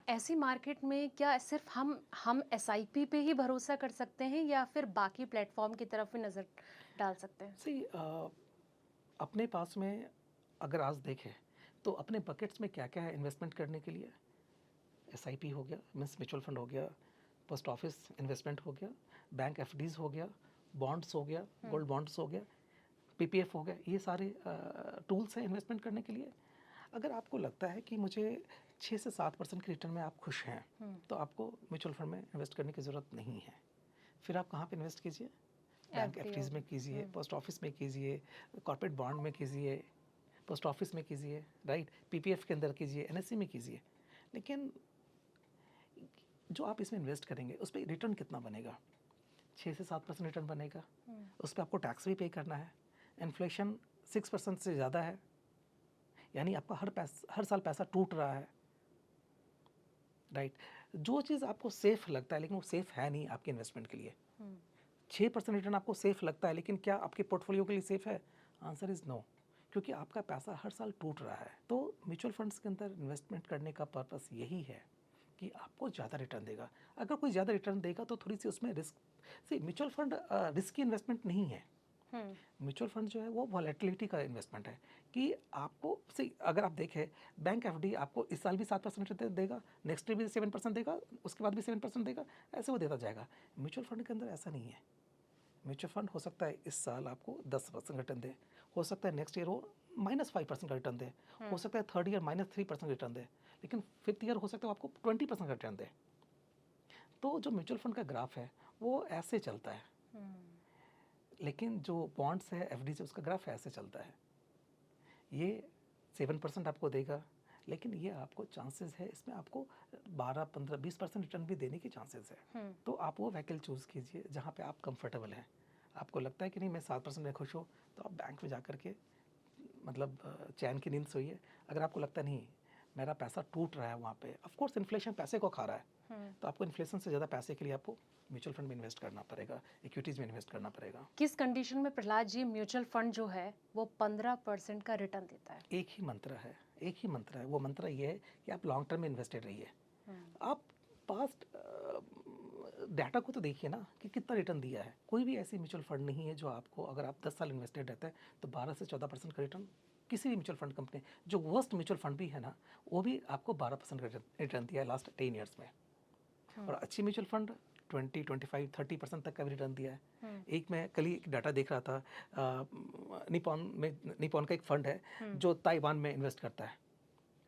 ऐसी मार्केट में क्या सिर्फ हम एसआईपी पे ही भरोसा कर सकते हैं या फिर बाकी प्लेटफॉर्म की तरफ भी नज़र डाल सकते हैं? सी अपने पास में अगर आज देखें तो अपने बकेट्स में क्या क्या है इन्वेस्टमेंट करने के लिए। एसआईपी हो गया, मीन्स म्यूचुअल फंड हो गया, पोस्ट ऑफिस इन्वेस्टमेंट हो गया, बैंक एफडीज हो गया, बॉन्ड्स हो गया, गोल्ड बॉन्ड्स हो गया, पीपीएफ हो गया। ये सारे टूल्स हैं इन्वेस्टमेंट करने के लिए। अगर आपको लगता है कि मुझे 6 से 7% के रिटर्न में आप खुश हैं, तो आपको म्यूचुअल फंड में इन्वेस्ट करने की ज़रूरत नहीं है। फिर आप कहाँ पे इन्वेस्ट कीजिए? बैंक एफडी एफडीज़ में होगी। कीजिए, पोस्ट ऑफिस में कीजिए, कॉर्पोरेट बॉन्ड में कीजिए, पोस्ट ऑफिस में कीजिए, राइट, पीपीएफ के अंदर कीजिए, एनएससी में कीजिए। लेकिन जो आप इसमें इन्वेस्ट करेंगे उस पर रिटर्न कितना बनेगा? 6 से 7% रिटर्न बनेगा। उस पर आपको टैक्स भी पे करना है। इन्फ्लेशन 6% से ज़्यादा है, यानी आपका हर साल पैसा टूट रहा है, राइट। जो चीज़ आपको सेफ लगता है लेकिन वो सेफ है नहीं आपके इन्वेस्टमेंट के लिए। 6% रिटर्न आपको सेफ लगता है लेकिन क्या आपके पोर्टफोलियो के लिए सेफ है? आंसर इज़ नो, क्योंकि आपका पैसा हर साल टूट रहा है। तो म्यूचुअल फंड्स के अंदर इन्वेस्टमेंट करने का पर्पस यही है कि आपको ज़्यादा रिटर्न देगा। अगर कोई ज़्यादा रिटर्न देगा तो थोड़ी सी उसमें risk, see mutual fund risky investment नहीं है। म्यूचुअल फंड जो है वो वॉलेटिलिटी का इन्वेस्टमेंट है कि आपको सी अगर आप देखें, बैंक एफडी आपको इस साल भी 7% देगा, नेक्स्ट ईयर भी 7% देगा, उसके बाद भी 7% देगा, ऐसे वो देता जाएगा। म्यूचुअल फंड के अंदर ऐसा नहीं है। म्यूचुअल फंड हो सकता है इस साल आपको 10% रिटर्न दे, हो सकता है नेक्स्ट ईयर वो -5% का रिटर्न दे, हो सकता है थर्ड ईयर -3% रिटर्न दे, लेकिन फिफ्थ ईयर हो सकता है आपको 20% का रिटर्न दे। तो जो म्यूचुअल फंड का ग्राफ है वो ऐसे चलता है, लेकिन जो बॉन्ड्स है एफडी से उसका ग्राफ ऐसे चलता है। ये 7% आपको देगा, लेकिन ये आपको चांसेस है इसमें आपको 12, 15, 20% रिटर्न भी देने की चांसेस है। तो आप वो व्हीकल चूज़ कीजिए जहाँ पे आप कंफर्टेबल हैं। आपको लगता है कि नहीं मैं 7% में खुश हूँ, तो आप बैंक में जा कर के मतलब चैन की नींद सोइए। अगर आपको लगता नहीं मेरा पैसा टूट रहा है वहाँ पे, ऑफ कोर्स इन्फ्लेशन पैसे को खा रहा है, तो आपको इन्फ्लेशन से ज़्यादा पैसे के लिए आपको म्यूचुअल फंड में इन्वेस्ट करना पड़ेगा, इक्विटीज़ में इन्वेस्ट करना पड़ेगा। किस कंडीशन में प्रहलाद जी म्यूचुअल फंड जो है वो 15% का रिटर्न देता है? एक ही मंत्र है, एक ही मंत्र है। वो मंत्र ये है कि आप लॉन्ग टर्म में इन्वेस्टेड रहिए। आप पास्ट डाटा को तो देखिए ना कि कितना रिटर्न दिया है। कोई भी ऐसी म्यूचुअल फंड नहीं है जो आपको, अगर आप 10 साल इन्वेस्टेड रहते हैं तो 12 से 14% का रिटर्न, किसी भी म्यूचुअल फंड कंपनी, जो वर्स्ट म्यूचुअल फंड भी है ना, वो भी आपको 12% का रिटर्न दिया है लास्ट 10 ईयर्स में। और अच्छी म्यूचुअल फंड 20, 25, 30% तक का भी रिटर्न दिया है। एक मैं कल ही एक डाटा देख रहा था, निपॉन का एक फंड है जो ताइवान में इन्वेस्ट करता है,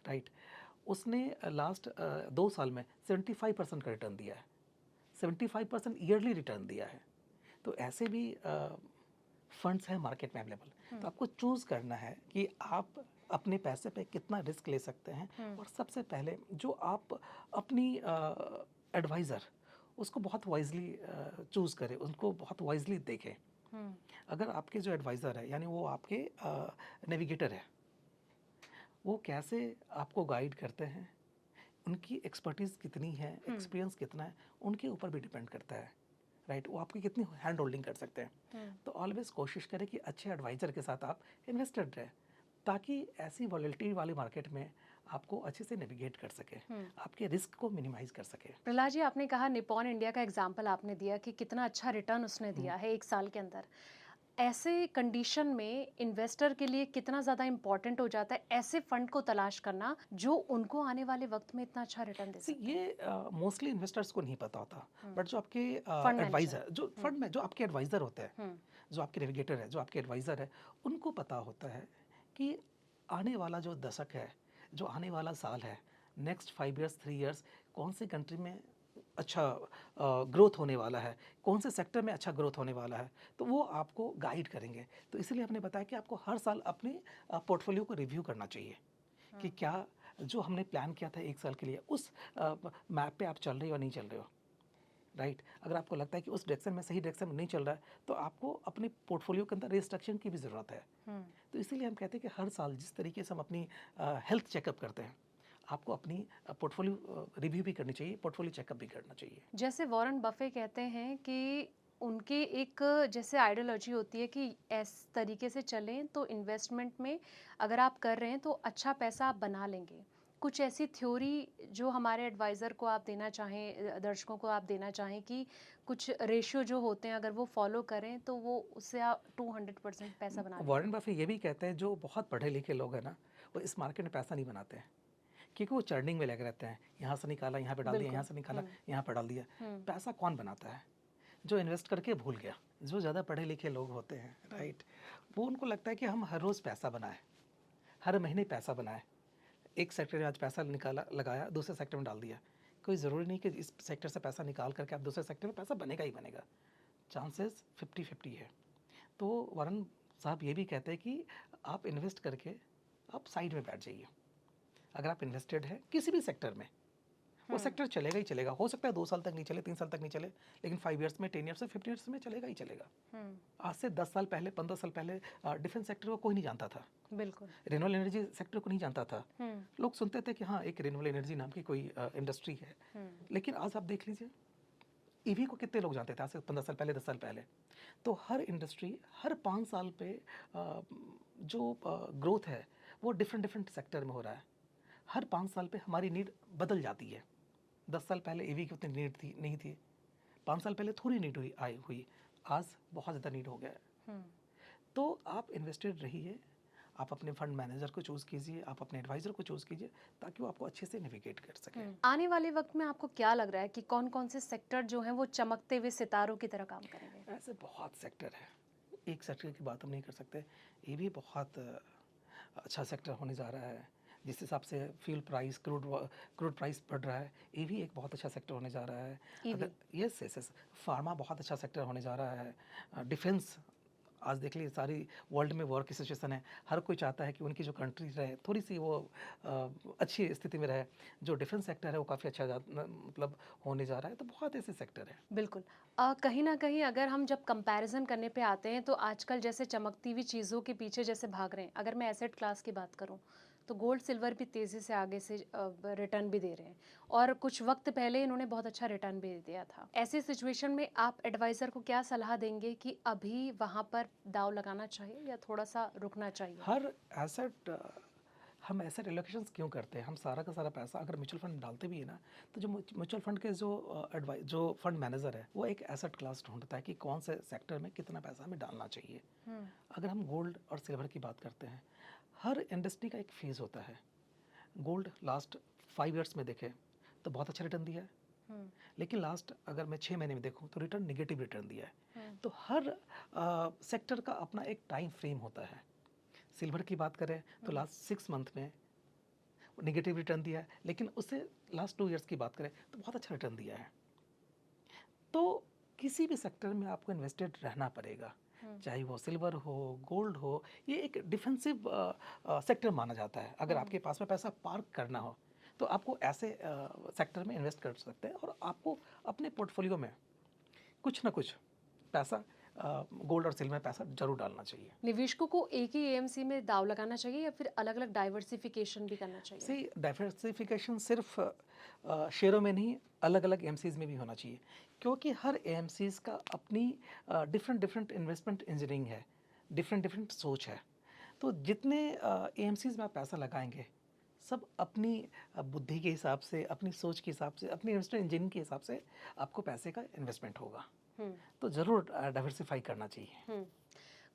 राइट। उसने लास्ट 2 साल में 75% का रिटर्न दिया है, 75% ईयरली रिटर्न दिया है। तो ऐसे भी फंड्स हैं मार्केट में अवेलेबल। तो आपको चूज़ करना है कि आप अपने पैसे पे कितना रिस्क ले सकते हैं। और सबसे पहले जो आप अपनी एडवाइज़र, उसको बहुत वाइजली चूज़ करें, उनको बहुत वाइजली देखें। अगर आपके जो एडवाइज़र है यानी वो आपके नेविगेटर है, वो कैसे आपको गाइड करते हैं, उनकी एक्सपर्टीज़ कितनी है, एक्सपीरियंस कितना है, उनके ऊपर भी डिपेंड करता है, राइट। वो आपकी कितनी हैंड होल्डिंग कर सकते हैं। तो ऑलवेज़ कोशिश करें कि अच्छे एडवाइज़र के साथ आप इन्वेस्टेड रहें, ताकि ऐसी वॉलेटिलिटी वाली मार्केट में आपको अच्छे से नेविगेट कर सके, आपके रिस्क को मिनिमाइज़ कर सके। प्रहलाद जी, आपने कहा निपॉन इंडिया का एग्जाम्पल आपने दिया कि कितना अच्छा रिटर्न उसने दिया है 1 साल के अंदर। ऐसे कंडीशन में इन्वेस्टर के लिए कितना ज़्यादा इम्पोर्टेंट हो जाता है ऐसे फंड को तलाश करना जो उनको आने वाले वक्त में इतना अच्छा रिटर्न दे सी सकते हैं? ये मोस्टली इन्वेस्टर्स को नहीं पता होता, बट जो आपके फंड मैनेजर। एडवाइज़र, जो फंड में जो आपके एडवाइज़र होते हैं, जो आपके नेविगेटर है, जो आपके एडवाइज़र है, उनको पता होता है कि आने वाला जो दशक है, जो आने वाला साल है, नेक्स्ट 5 ईयर्स 3 ईयर्स कौन सी कंट्री में अच्छा ग्रोथ होने वाला है, कौन से सेक्टर में अच्छा ग्रोथ होने वाला है, तो वो आपको गाइड करेंगे। तो इसलिए हमने बताया कि आपको हर साल अपने पोर्टफोलियो को रिव्यू करना चाहिए कि क्या जो हमने प्लान किया था 1 साल के लिए उस मैप पे आप चल रहे हो या नहीं चल रहे हो, राइट। अगर आपको लगता है कि उस डायरेक्शन में, सही डायरेक्शन में नहीं चल रहा है, तो आपको अपने पोर्टफोलियो के अंदर रिस्ट्रक्शन की भी ज़रूरत है। तो इसीलिए हम कहते हैं कि हर साल जिस तरीके से हम अपनी हेल्थ चेकअप करते हैं, आपको अपनी पोर्टफोलियो रिव्यू भी करनी चाहिए, पोर्टफोलियो चेकअप भी करना चाहिए। जैसे वॉरेन बफे कहते हैं कि उनकी एक जैसे आइडियोलॉजी होती है कि इस तरीके से चलें तो इन्वेस्टमेंट में अगर आप कर रहे हैं तो अच्छा पैसा आप बना लेंगे। कुछ ऐसी थ्योरी जो हमारे एडवाइज़र को आप देना चाहें, दर्शकों को आप देना चाहें कि कुछ रेशियो जो होते हैं अगर वो फॉलो करें तो वो उससे आप 200% पैसा बना लेंगे? वॉरेन बफे ये भी कहते हैं जो बहुत पढ़े लिखे लोग हैं ना, वो इस मार्केट में पैसा नहीं बनाते हैं, क्योंकि वो चर्निंग में लगे रहते हैं। यहाँ से निकाला यहाँ पे डाल दिया, यहाँ बिल्कुल। से निकाला हुँ, यहाँ पे डाल दिया। हुँ, पैसा कौन बनाता है? जो इन्वेस्ट करके भूल गया। जो ज़्यादा पढ़े लिखे लोग होते हैं, हुँ, राइट, वो उनको लगता है कि हम हर रोज़ पैसा बनाएं, हर महीने पैसा बनाएं। एक सेक्टर में आज पैसा निकाला लगाया, दूसरे सेक्टर में डाल दिया। कोई ज़रूरी नहीं कि इस सेक्टर से पैसा निकाल करके आप दूसरे सेक्टर में पैसा बनेगा ही बनेगा। चांसेस 50-50 है। तो वरुण साहब ये भी कहते हैं कि आप इन्वेस्ट करके आप साइड में बैठ जाइए। अगर आप इन्वेस्टेड है किसी भी सेक्टर में, वो हुँ, सेक्टर चलेगा ही चलेगा। हो सकता है 2 साल तक नहीं चले, 3 साल तक नहीं चले, लेकिन 5 इयर्स में, 10 इयर्स में, 15 इयर्स में चलेगा ही चलेगा। हुँ, आज से 10 साल पहले, 15 साल पहले डिफेंस सेक्टर को कोई नहीं जानता था। बिल्कुल। रिन्यूएबल एनर्जी सेक्टर को नहीं जानता था। हुँ, लोग सुनते थे कि हाँ, एक रिन्यूएबल एनर्जी नाम की कोई इंडस्ट्री है। हुँ, लेकिन आज आप देख लीजिए, ईवी को कितने लोग जानते थे आज से 15 साल पहले, 10 साल पहले। तो हर इंडस्ट्री हर 5 साल पे जो ग्रोथ है वो डिफरेंट डिफरेंट सेक्टर में हो रहा है। हर 5 साल पे हमारी नीड बदल जाती है। 10 साल पहले ईवी की उतनी नीड थी नहीं थी, 5 साल पहले थोड़ी नीड हुई, आज बहुत ज़्यादा नीड हो गया है। हुँ। तो आप इन्वेस्टेड रहिए, आप अपने फंड मैनेजर को चूज़ कीजिए, आप अपने एडवाइज़र को चूज़ कीजिए, ताकि वो आपको अच्छे से नेविगेट कर सके। आने वाले वक़्त में आपको क्या लग रहा है कि कौन-कौन से सेक्टर जो हैं वो चमकते हुए सितारों की तरह काम करेंगे? ऐसे बहुत सेक्टर है, एक सेक्टर की बात हम नहीं कर सकते। ये भी बहुत अच्छा सेक्टर होने जा रहा है। जिस हिसाब से फ्यूल प्राइस, क्रूड प्राइस बढ़ रहा है, ये भी एक बहुत अच्छा सेक्टर होने जा रहा है। ईवी। अगर यस यस यस, फार्मा बहुत अच्छा सेक्टर होने जा रहा है। डिफेंस, आज देख लीजिए सारी वर्ल्ड में वॉर की सिचुएशन है, हर कोई चाहता है कि उनकी जो कंट्री रहे थोड़ी सी वो अच्छी स्थिति में रहे। जो डिफेंस सेक्टर है वो काफ़ी अच्छा मतलब होने जा रहा है। तो बहुत ऐसे सेक्टर है। बिल्कुल। कहीं न कहीं अगर हम जब कंपैरिज़न करने पे आते हैं तो आजकल जैसे चमकती हुई चीज़ों के पीछे जैसे भाग रहे हैं, अगर मैं एसेट क्लास की बात करूँ, तो गोल्ड, सिल्वर भी तेज़ी से आगे से रिटर्न भी दे रहे हैं और कुछ वक़्त पहले इन्होंने बहुत अच्छा रिटर्न भी दिया था। ऐसी सिचुएशन में आप एडवाइज़र को क्या सलाह देंगे कि अभी वहाँ पर दाँव लगाना चाहिए या थोड़ा-सा रुकना चाहिए? हर एसेट हम एसेट एलोकेशंस क्यों करते हैं? हम सारा का सारा पैसा अगर म्यूचुअल फंड डालते भी है ना, तो जो म्यूचुअल फंड के जो फंड मैनेजर है, वो एक एसेट क्लास ढूँढता है कि कौन से सेक्टर में कितना पैसा हमें डालना चाहिए। हुँ, अगर हम गोल्ड और सिल्वर की बात करते हैं, हर इंडस्ट्री का एक फेज़ होता है। गोल्ड लास्ट 5 इयर्स में देखें तो बहुत अच्छा रिटर्न दिया है, हुँ, लेकिन लास्ट अगर मैं 6 महीने में देखूँ तो रिटर्न नेगेटिव रिटर्न दिया है। हुँ, तो हर सेक्टर का अपना एक टाइम फ्रेम होता है। सिल्वर की बात करें तो हुँ, लास्ट 6 मंथ में नेगेटिव रिटर्न दिया है, लेकिन उससे लास्ट 2 इयर्स की बात करें तो बहुत अच्छा रिटर्न दिया है। तो किसी भी सेक्टर में आपको इन्वेस्टेड रहना पड़ेगा, हुँ, चाहे वो सिल्वर हो, गोल्ड हो। ये एक डिफेंसिव सेक्टर माना जाता है। अगर हुँ। आपके पास में पैसा पार्क करना हो, तो आपको ऐसे सेक्टर में इन्वेस्ट कर सकते हैं और आपको अपने पोर्टफोलियो में कुछ ना कुछ पैसा गोल्ड और सिल्वर में पैसा ज़रूर डालना चाहिए। निवेशकों को एक ही एएमसी में दाँव लगाना चाहिए या फिर अलग-अलग डाइवर्सिफ़िकेशन भी करना चाहिए? सी डाइवर्सिफिकेशन सिर्फ शेयरों में नहीं, अलग अलग एमसीज में भी होना चाहिए, क्योंकि हर एमसीज का अपनी डिफरेंट डिफरेंट इन्वेस्टमेंट इंजीनियरिंग है, डिफरेंट डिफरेंट सोच है। तो जितने एमसीज में आप पैसा लगाएंगे, सब अपनी बुद्धि के हिसाब से, अपनी सोच के हिसाब से, अपनी इन्वेस्टमेंट इंजीनियरिंग के हिसाब से आपको पैसे का इन्वेस्टमेंट होगा। हुँ, तो ज़रूर डाइवर्सिफाई करना चाहिए। हुँ।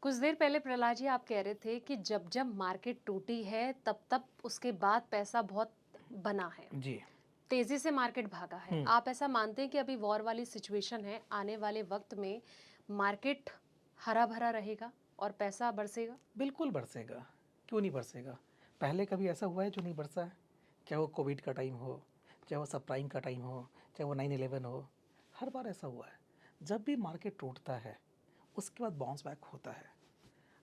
कुछ देर पहले प्रहलाद जी आप कह रहे थे कि जब-जब मार्केट टूटी है तब-तब उसके बाद पैसा बहुत बना है। जी। तेज़ी से मार्केट भागा है। हम्म। आप ऐसा मानते हैं कि अभी वॉर वाली सिचुएशन है, आने वाले वक़्त में मार्केट हरा-भरा रहेगा और पैसा बरसेगा? बिल्कुल बरसेगा, क्यों नहीं बरसेगा? पहले कभी ऐसा हुआ है जो नहीं बरसा है? चाहे वो कोविड का टाइम हो, चाहे वो सबप्राइम का टाइम हो, चाहे वो 9/11 हो, हर बार ऐसा हुआ है। जब भी मार्केट टूटता है, उसके बाद बाउंस बैक होता है।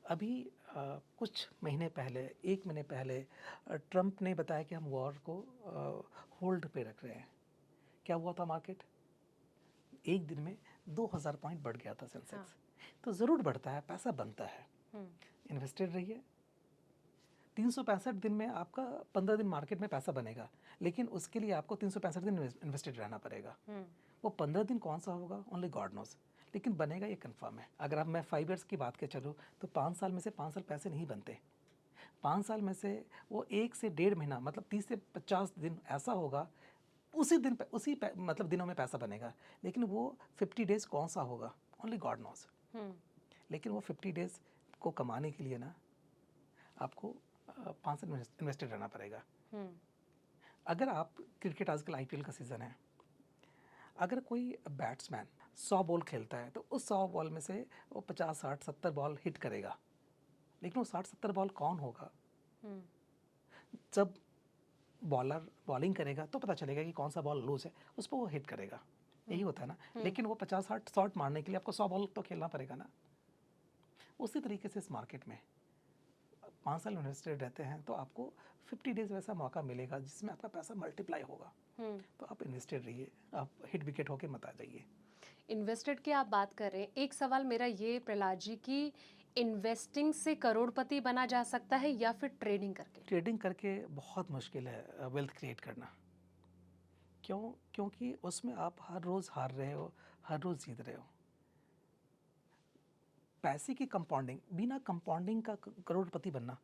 अभी कुछ महीने पहले, 1 महीने पहले ट्रंप ने बताया कि हम वॉर को होल्ड पे रख रहे हैं। क्या हुआ था मार्केट? एक दिन में 2000 पॉइंट बढ़ गया था हाँ। सेंसेक्स। तो ज़रूर बढ़ता है, पैसा बनता है। हुँ, इन्वेस्टेड रहिए। 365 दिन में आपका 15 दिन मार्केट में पैसा बनेगा, लेकिन उसके लिए आपको 365 दिन इन्वेस्टेड रहना पड़ेगा। हुँ, वो 15 दिन कौन सा होगा, ओनली गॉड नोज, लेकिन बनेगा ये कंफर्म है। अगर अब मैं 5 इयर्स की बात के चलूँ तो 5 साल में से 5 साल पैसे नहीं बनते। 5 साल में से वो 1 से 1.5 महीना मतलब 30 से 50 दिन ऐसा होगा, मतलब दिनों में पैसा बनेगा, लेकिन वो 50 डेज कौन सा होगा, ओनली गॉड नोज। लेकिन वो 50 डेज को कमाने के लिए ना आपको 5 साल इन्वेस्टेड रहना पड़ेगा। अगर आप क्रिकेट, आजकल IPL का सीज़न है, अगर कोई बैट्समैन 100 बॉल खेलता है तो उस 100 बॉल में से वो 50, 60, 70 बॉल हिट करेगा, लेकिन वो 60-70 बॉल कौन होगा? जब बॉलर बॉलिंग करेगा तो पता चलेगा कि कौन सा बॉल लूज है, उस पर वो हिट करेगा, यही होता है ना। लेकिन वो 50-60 शॉट मारने के लिए आपको 100 बॉल तो खेलना पड़ेगा ना। उसी तरीके से इस मार्केट में 5 साल इन्वेस्टेड रहते हैं तो आपको 50 डेज वैसा मौका मिलेगा जिसमें आपका पैसा मल्टीप्लाई होगा। तो आप इन्वेस्टेड रहिए, आप हिट विकेट होके मत आ जाइए। इन्वेस्टेड की आप बात कर रहे हैं, एक सवाल मेरा ये प्रहलाद जी कि इन्वेस्टिंग से करोड़पति बना जा सकता है या फिर ट्रेडिंग करके? ट्रेडिंग करके बहुत मुश्किल है वेल्थ क्रिएट करना। क्योंकि उसमें आप हर रोज़ हार रहे हो, हर रोज़ जीत रहे हो। पैसे की कंपाउंडिंग, बिना कंपाउंडिंग का करोड़पति बनना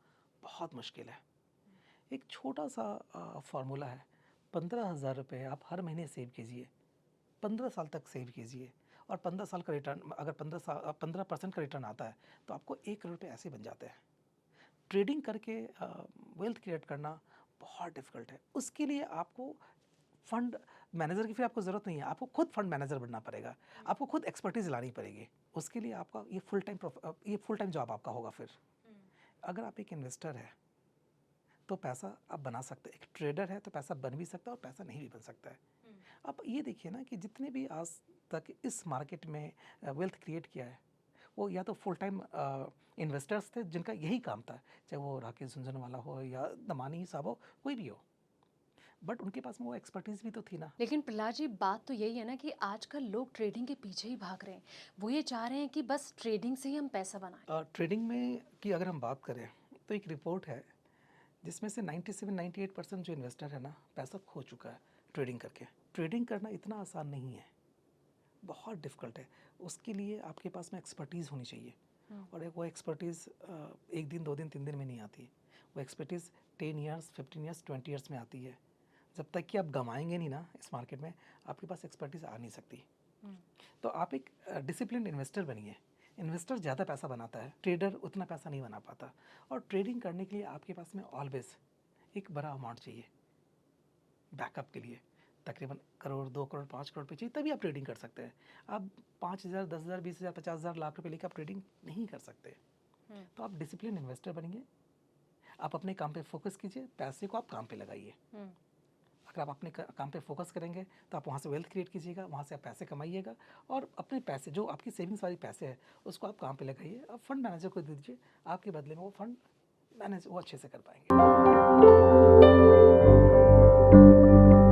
बहुत मुश्किल है। एक छोटा सा फॉर्मूला है, 15,000 रुपये आप हर महीने सेव कीजिए, 15 साल तक सेव कीजिए, और 15 साल का रिटर्न, अगर 15% का रिटर्न आता है तो आपको 1 करोड़ रुपये ऐसे बन जाते हैं। ट्रेडिंग करके वेल्थ क्रिएट करना बहुत डिफ़िकल्ट है। उसके लिए आपको फंड मैनेजर की फिर आपको ज़रूरत नहीं है, आपको खुद फंड मैनेजर बनना पड़ेगा, आपको खुद एक्सपर्टीज़ लानी पड़ेगी। उसके लिए आपका ये फुल टाइम जॉब आपका होगा फिर। अगर आप एक इन्वेस्टर है तो पैसा आप बना सकते हैं, एक ट्रेडर है तो पैसा बन भी सकता है और पैसा नहीं भी बन सकता है। आप ये देखिए ना कि जितने भी आज तक इस मार्केट में वेल्थ क्रिएट किया है, वो या तो फुल टाइम इन्वेस्टर्स थे जिनका यही काम था, चाहे वो राकेश झुनझुनवाला हो या दमानी साहब हो, कोई भी हो, बट उनके पास में वो एक्सपर्टीज़ भी तो थी ना। लेकिन प्रहलाद जी, बात तो यही है ना कि आजकल लोग ट्रेडिंग के पीछे ही भाग रहे हैं। वो ये चाह रहे हैं कि बस ट्रेडिंग से ही हम पैसा बनाएं। ट्रेडिंग में की अगर हम बात करें तो एक रिपोर्ट है जिसमें से 97-98% जो इन्वेस्टर है ना, पैसा खो चुका है ट्रेडिंग करके। ट्रेडिंग करना इतना आसान नहीं है, बहुत डिफ़िकल्ट है। उसके लिए आपके पास में एक्सपर्टीज़ होनी चाहिए, और वो एक्सपर्टीज़ 1 दिन, 2 दिन, 3 दिन में नहीं आती। वो एक्सपर्टीज़ 10 ईयर्स, 15 ईयर्स, 20 ईयर्स में आती है। जब तक कि आप गंवाएंगे नहीं ना इस मार्केट में, आपके पास एक्सपर्टीज़ आ नहीं सकती। तो आप एक डिसिप्लिन इन्वेस्टर बनिए। इन्वेस्टर ज़्यादा पैसा बनाता है, ट्रेडर उतना पैसा नहीं बना पाता। और ट्रेडिंग करने के लिए आपके पास में ऑलवेज एक बड़ा अमाउंट चाहिए बैकअप के लिए। तकरीबन करोड़, 2 करोड़, 5 करोड़ पे चाहिए, तभी आप ट्रेडिंग कर सकते हैं। आप 5,000, 10,000, 20,000, 50,000, लाख रुपए लेकर आप ट्रेडिंग नहीं कर सकते। तो आप डिसिप्लिन इन्वेस्टर बनिए, आप अपने काम पे फोकस कीजिए, पैसे को आप काम पे लगाइए। अगर आप अपने काम पे फोकस करेंगे तो आप वहाँ से वेल्थ क्रिएट कीजिएगा, वहाँ से आप पैसे कमाइएगा, और अपने पैसे, जो आपकी सेविंग्स वाली पैसे है, उसको आप काम पे लगाइए, आप फंड मैनेजर को दे दीजिए, आपके बदले में वो फंड मैनेज वो अच्छे से कर पाएंगे।